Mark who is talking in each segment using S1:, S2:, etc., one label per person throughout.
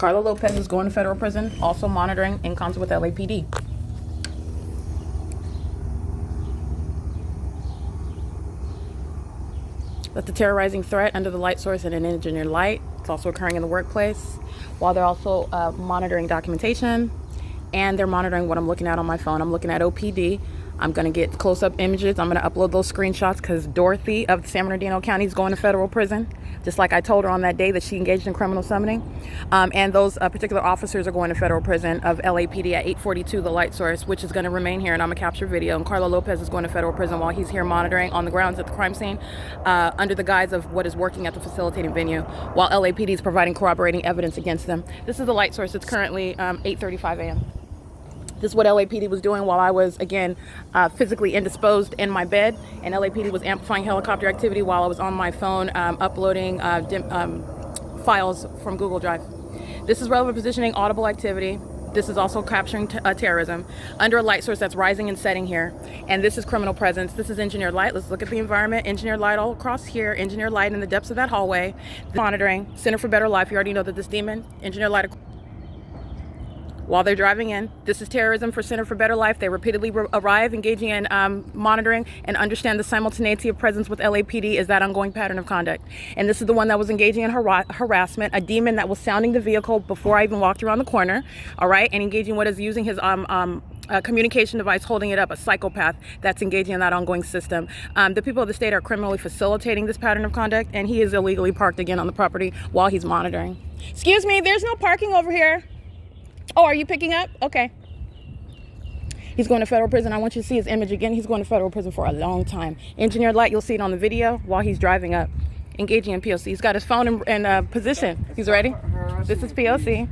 S1: Carla Lopez is going to federal prison, also monitoring in concert with LAPD. That's the terrorizing threat under the light source and an engineered light. It's also occurring in the workplace, while they're also monitoring documentation, and they're monitoring what I'm looking at on my phone. I'm looking at OPD. I'm going to get close-up images. I'm going to upload those screenshots because Dorothy of San Bernardino County is going to federal prison, just like I told her on that day that she engaged in criminal summoning. And those particular officers are going to federal prison of LAPD at 842, the light source, which is going to remain here, and I'm going to capture video. And Carla Lopez is going to federal prison while he's here monitoring on the grounds at the crime scene under the guise of what is working at the facilitating venue, while LAPD is providing corroborating evidence against them. This is the light source. It's currently 8:35 a.m. This is what LAPD was doing while I was, again, physically indisposed in my bed, and LAPD was amplifying helicopter activity while I was on my phone uploading files from Google Drive. This is relevant positioning, audible activity. This is also capturing terrorism under a light source that's rising and setting here. And this is criminal presence. This is engineered light. Let's look at the environment. Engineered light all across here. Engineered light in the depths of that hallway. Monitoring. Center for Better Life. You already know that this demon, engineered light. While they're driving in, this is terrorism for Center for Better Life. They repeatedly arrive, engaging in monitoring, and understand the simultaneity of presence with LAPD is that ongoing pattern of conduct. And this is the one that was engaging in harassment, a demon that was sounding the vehicle before I even walked around the corner, all right, and engaging what is using his communication device, holding it up, a psychopath that's engaging in that ongoing system. The people of the state are criminally facilitating this pattern of conduct, and he is illegally parked again on the property while he's monitoring. Excuse me, there's no parking over here. Oh, are you picking up? Okay. He's going to federal prison. I want you to see his image again. He's going to federal prison for a long time. Engineered light, you'll see it on the video while he's driving up, engaging in P.O.C. He's got his phone in position. He's ready. This is P.O.C.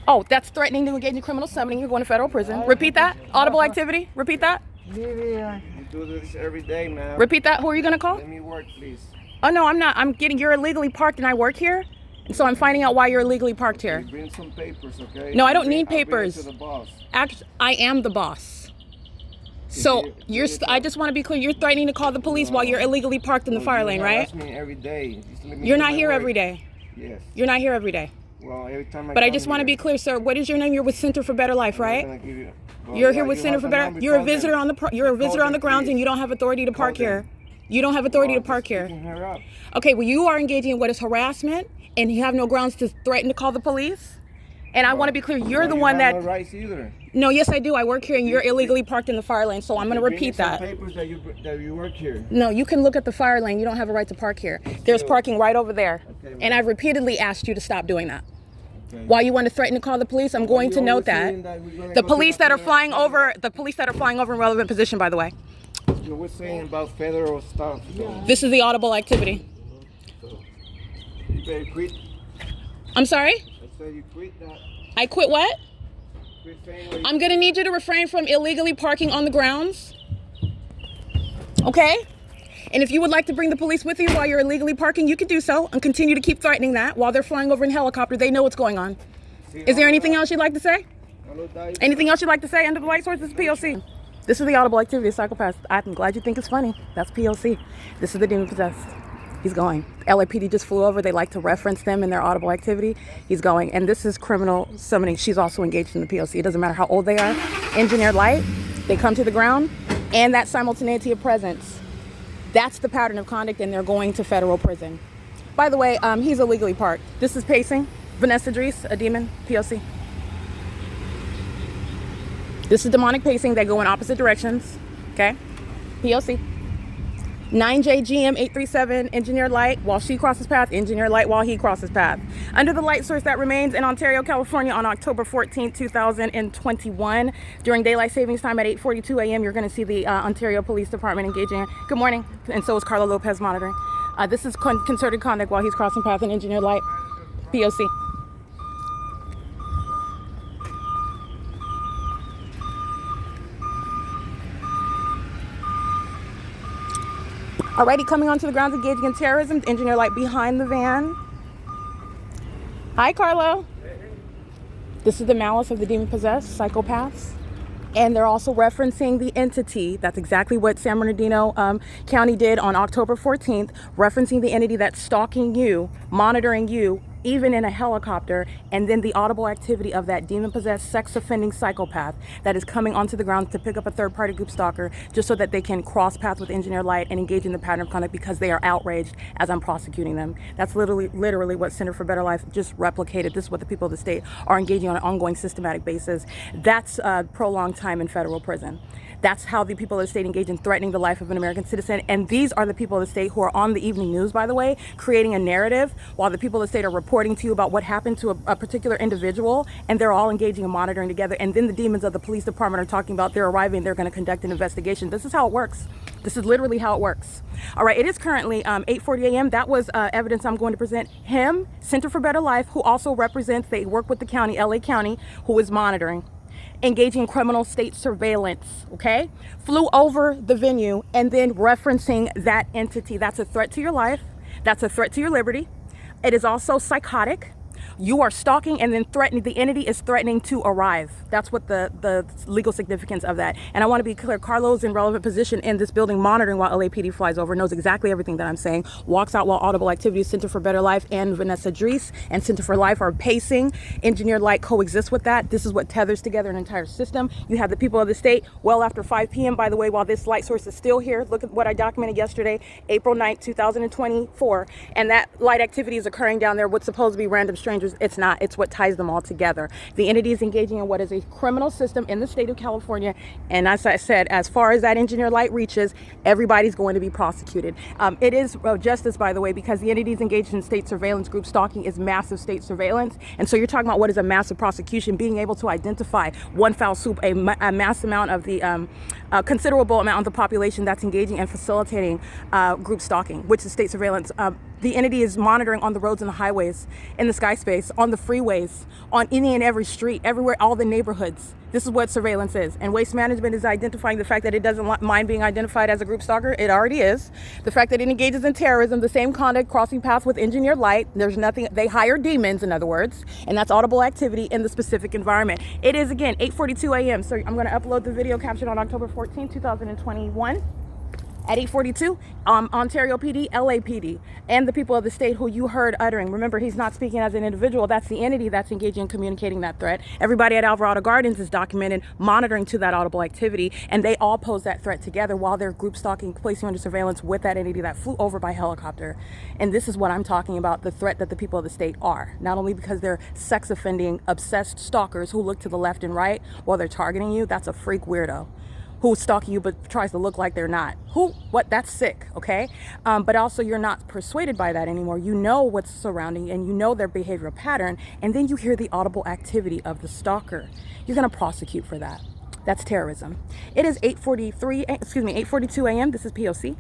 S1: Oh, that's threatening to engage in criminal summoning. You're going to federal prison. Repeat that. Audible activity. Repeat that.
S2: You do this every day, man.
S1: Repeat that. Who are you going to call?
S2: Let me work, please.
S1: Oh, no, I'm not. You're illegally parked and I work here. So I'm finding out why you're illegally parked here.
S2: Bring some papers, okay?
S1: No, I don't need papers.
S2: To the boss.
S1: Actually, I am the boss. So I just want to be clear. You're threatening to call the police while you're illegally parked in the fire lane, right?
S2: That's me every day.
S1: You're not here every day.
S2: Yes.
S1: You're not here every day.
S2: Well, every time
S1: But I just want to be clear, sir. What is your name? You're with Center for Better Life, right? You're here with Center for Better. You're a visitor on the grounds, and you don't have authority to park here. You don't have authority to park here. Okay, well, you are engaging in what is harassment, and you have no grounds to threaten to call the police. And I want to be clear, you're the one that...
S2: No rights either.
S1: No, yes, I do. I work here, and you're illegally parked in the fire lane, so I'm going to repeat that.
S2: Papers that you work here.
S1: No, you can look at the fire lane. You don't have a right to park here. There's parking right over there. Okay, and I've repeatedly asked you to stop doing that. Okay. While you want to threaten to call the police, I'm going to note that. The police that are flying over, in relevant position, by the way.
S2: So we're saying about federal stuff. So.
S1: This is the audible activity.
S2: You better quit.
S1: I'm sorry?
S2: I said you quit that.
S1: I quit what?
S2: Quit saying
S1: I'm going to need you to refrain from illegally parking on the grounds. Okay? And if you would like to bring the police with you while you're illegally parking, you can do so and continue to keep threatening that while they're flying over in helicopter. They know what's going on. Is there anything else you'd like to say? Anything else you'd like to say under the light source? This is P.O.C. This is the audible activity of psychopaths. I'm glad you think it's funny. That's P.O.C. This is the demon possessed. He's going. LAPD just flew over. They like to reference them in their audible activity. He's going. And this is criminal summoning. She's also engaged in the P.O.C. It doesn't matter how old they are. Engineered light. They come to the ground. And that simultaneity of presence. That's the pattern of conduct, and they're going to federal prison. By the way, he's illegally parked. This is pacing. Vanessa Dries, a demon, P.O.C. This is demonic pacing. They go in opposite directions. Okay? P.O.C. 9JGM 837, engineered light while she crosses path, engineered light while he crosses path. Under the light source that remains in Ontario, California on October 14, 2021, during daylight savings time at 8:42 a.m., you're going to see the Ontario Police Department engaging. Good morning. And so is Carla Lopez monitoring. This is concerted conduct while he's crossing path in engineered light, P.O.C. Alrighty, coming onto the grounds, engaging in terrorism, engineer light behind the van. Hi, Carlo. This is the malice of the demon-possessed psychopaths. And they're also referencing the entity. That's exactly what San Bernardino County did on October 14th, referencing the entity that's stalking you, monitoring you even in a helicopter, and then the audible activity of that demon-possessed, sex-offending psychopath that is coming onto the ground to pick up a third-party group stalker just so that they can cross paths with engineer light and engage in the pattern of conduct because they are outraged as I'm prosecuting them. That's literally what Center for Better Life just replicated. This is what the people of the state are engaging on an ongoing systematic basis. That's prolonged time in federal prison. That's how the people of the state engage in threatening the life of an American citizen. And these are the people of the state who are on the evening news, by the way, creating a narrative while the people of the state are reporting to you about what happened to a particular individual, and they're all engaging and monitoring together. And then the demons of the police department are talking about they're arriving, they're going to conduct an investigation. This is how it works. This is literally how it works. All right, it is currently 8:40 a.m. That was evidence I'm going to present. Him, Center for Better Life, who also represents, they work with the county, LA County, who is monitoring, engaging in criminal state surveillance, okay? Flew over the venue and then referencing that entity. That's a threat to your life. That's a threat to your liberty. It is also psychotic. You are stalking and then threatening, the entity is threatening to arrive. That's what the legal significance of that. And I want to be clear, Carlo's in relevant position in this building monitoring while LAPD flies over, knows exactly everything that I'm saying, walks out while audible activities, Center for Better Life and Vanessa Dries and Center for Life are pacing. Engineered light coexists with that. This is what tethers together an entire system. You have the people of the state well after 5 p.m. By the way, while this light source is still here, look at what I documented yesterday, April 9th, 2024. And that light activity is occurring down there, what's supposed to be random strangers. It's not. It's what ties them all together. The entity is engaging in what is a criminal system in the state of California. And as I said, as far as that engineer light reaches, everybody's going to be prosecuted. It is justice, by the way, because the entity is engaged in state surveillance. Group stalking is massive state surveillance. And so you're talking about what is a massive prosecution, being able to identify one foul swoop, a mass amount of the considerable amount of the population that's engaging and facilitating group stalking, which is state surveillance. The entity is monitoring on the roads and the highways, in the sky space, on the freeways, on any and every street, everywhere, all the neighborhoods. This is what surveillance is. And waste management is identifying the fact that it doesn't mind being identified as a group stalker. It already is. The fact that it engages in terrorism, the same conduct, crossing paths with engineered light. There's nothing, they hire demons, in other words, and that's audible activity in the specific environment. It is, again, 8:42 a.m. So I'm going to upload the video captured on October 14, 2021. At 8:42, Ontario PD, LAPD, and the people of the state who you heard uttering. Remember, he's not speaking as an individual. That's the entity that's engaging in communicating that threat. Everybody at Alvarado Gardens is documented monitoring to that audible activity, and they all pose that threat together while they're group stalking, placing under surveillance with that entity that flew over by helicopter. And this is what I'm talking about, the threat that the people of the state are. Not only because they're sex-offending, obsessed stalkers who look to the left and right while they're targeting you. That's a freak weirdo who's stalking you but tries to look like they're not. That's sick, okay? But also you're not persuaded by that anymore. You know what's surrounding and you know their behavioral pattern, and then you hear the audible activity of the stalker. You're gonna prosecute for that. That's terrorism. It is 8:42 a.m. This is P.O.C.